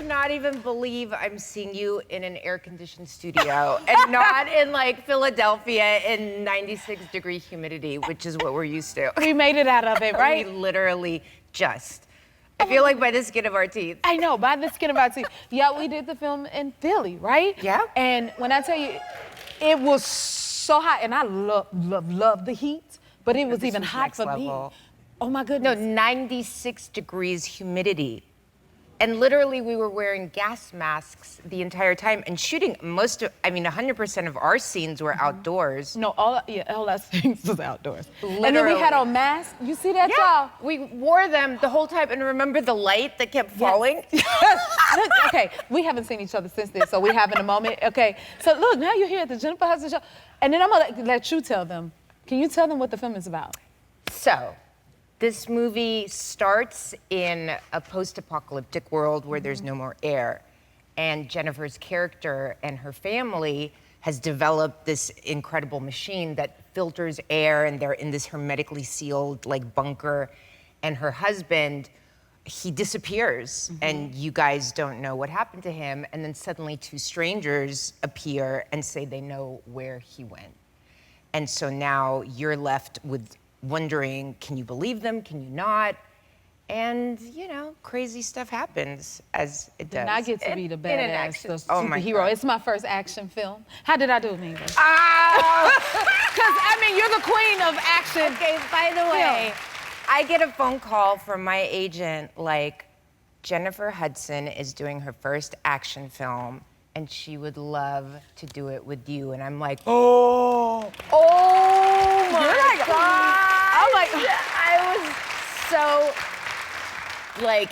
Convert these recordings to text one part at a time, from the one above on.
cannot even believe I'm seeing you in an air-conditioned studio and not in like Philadelphia in 96-degree humidity, which is what we're used to. We made it out of it, right? We literally just. I feel like by the skin of our teeth. I know, by the skin of our teeth. Yeah, we did the film in Philly, right? Yeah. And when I tell you, it was so hot, and I love the heat, but it was even hot for me. Oh my goodness. No, 96 degrees humidity. And literally we were wearing gas masks the entire time and shooting 100% of our scenes were outdoors. No, all our things was outdoors. Literally. And then we had on masks. You see that, y'all? We wore them the whole time. And remember the light that kept falling? Look, okay, we haven't seen each other since then, so we have in a moment. Okay, so look, now you're here at the Jennifer Hudson show. And then I'm gonna let you tell them. Can you tell them what the film is about? So, this movie starts in a post-apocalyptic world where there's no more air. And Jennifer's character and her family has developed this incredible machine that filters air, and they're in this hermetically sealed like bunker. And her husband, he disappears, and you guys don't know what happened to him. And then suddenly 2 strangers appear and say they know where he went. And so now you're left with wondering, can you believe them? Can you not? And, you know, crazy stuff happens as it does. And I get to be the badass, the superhero. It's my first action film. How did I do, Milla? Because, I mean, you're the queen of action. Okay, by the way, I get a phone call from my agent, like, Jennifer Hudson is doing her first action film, and she would love to do it with you. And I'm like, oh my God. Oh my God. I was so, like,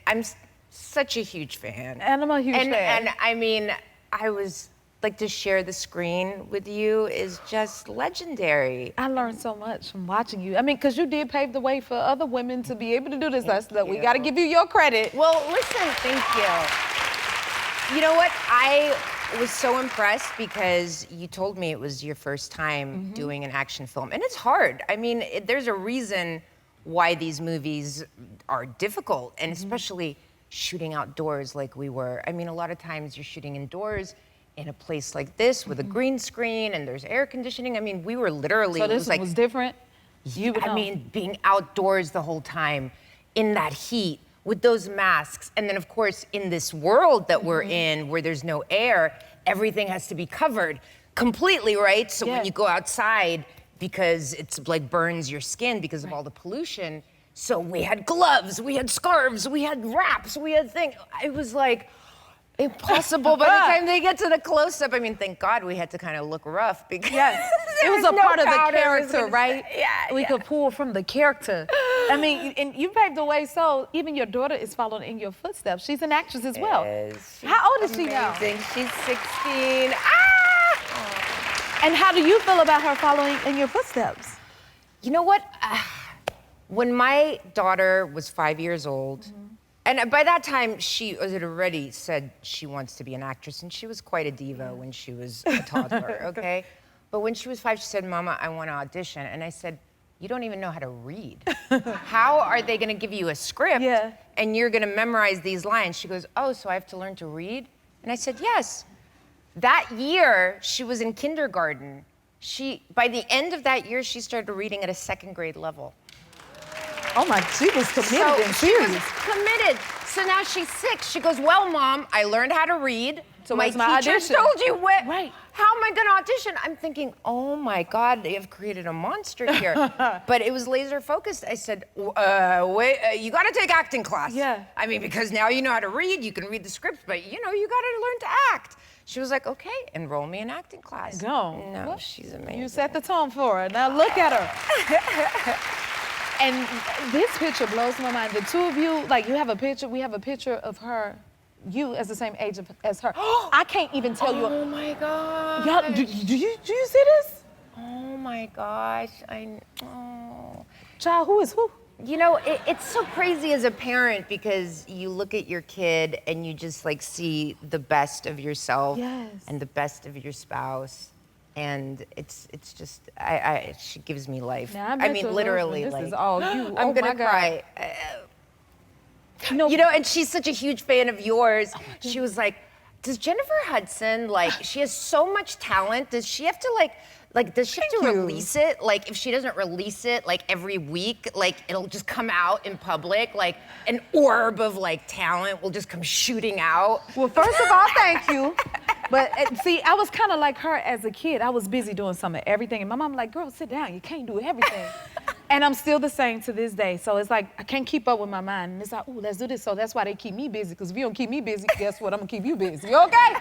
I'm such a huge fan. And I'm a huge fan. And I mean, I was, like, to share the screen with you is just legendary. I learned so much from watching you. I mean, because you did pave the way for other women to be able to do this. We got to give you your credit. Well, listen, thank you. You know what? I was so impressed because you told me it was your first time doing an action film. And it's hard. I mean, there's a reason why these movies are difficult, and especially shooting outdoors like we were. I mean, a lot of times you're shooting indoors in a place like this with a green screen and there's air conditioning. I mean, we were literally— So this was different? I mean, being outdoors the whole time in that heat, with those masks, and then of course in this world that we're in where there's no air, everything has to be covered completely, right? So when you go outside, because it's like burns your skin because of all the pollution, so we had gloves, we had scarves, we had wraps, we had things. It was like impossible by the time they get to the close-up. I mean, thank God we had to kind of look rough because it was a part of the character, right? Yeah, we could pull from the character. I mean, and you paved the way, so even your daughter is following in your footsteps. She's an actress as well. How old is she now? She's 16. And how do you feel about her following in your footsteps? You know what? When my daughter was 5 years old, and by that time, she had already said she wants to be an actress, and she was quite a diva when she was a toddler, okay? But when she was 5, she said, Mama, I want to audition. And I said, you don't even know how to read. How are they going to give you a script and you're going to memorize these lines? She goes, oh, so I have to learn to read? And I said, yes. That year, she was in kindergarten. By the end of that year, she started reading at a 2nd grade level. Oh my, she was committed and serious. She was committed. So now she's 6. She goes, well, Mom, I learned how to read. So my teacher audition? told you what? Right. How am I going to audition? I'm thinking, oh my God, they have created a monster here. But it was laser focused. I said, wait, you got to take acting class. Yeah. I mean, because now you know how to read, you can read the script, but you know, you got to learn to act. She was like, okay, enroll me in acting class. Go. No, well, she's amazing. You set the tone for her. Now look at her. And this picture blows my mind. The 2 of you, like you have a picture, we have a picture of her, you as the same age as her. I can't even tell you. Oh my God. Y'all, do you see this? Oh my gosh, Child, who is who? You know, it's so crazy as a parent because you look at your kid and you just like see the best of yourself and the best of your spouse. And it's just, she gives me life. Now, I mean, literally, this like, is all you. I'm gonna cry. No. You know, and she's such a huge fan of yours. She was like, does Jennifer Hudson, like, she has so much talent. Does she have to does she have to Thank you. release it? Like, if she doesn't release it, like, every week, like, it'll just come out in public, like, an orb of, like, talent will just come shooting out. Well, first of all, thank you. But see, I was kind of like her as a kid. I was busy doing some of everything. And my mom like, girl, sit down. You can't do everything. And I'm still the same to this day. So it's like, I can't keep up with my mind. And it's like, ooh, let's do this. So that's why they keep me busy. Because if you don't keep me busy, guess what? I'm going to keep you busy, okay?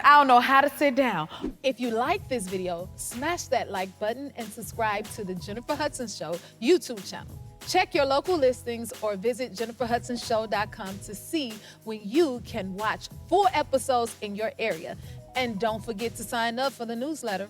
I don't know how to sit down. If you like this video, smash that like button and subscribe to the Jennifer Hudson Show YouTube channel. Check your local listings or visit jenniferhudsonshow.com to see when you can watch full episodes in your area. And don't forget to sign up for the newsletter.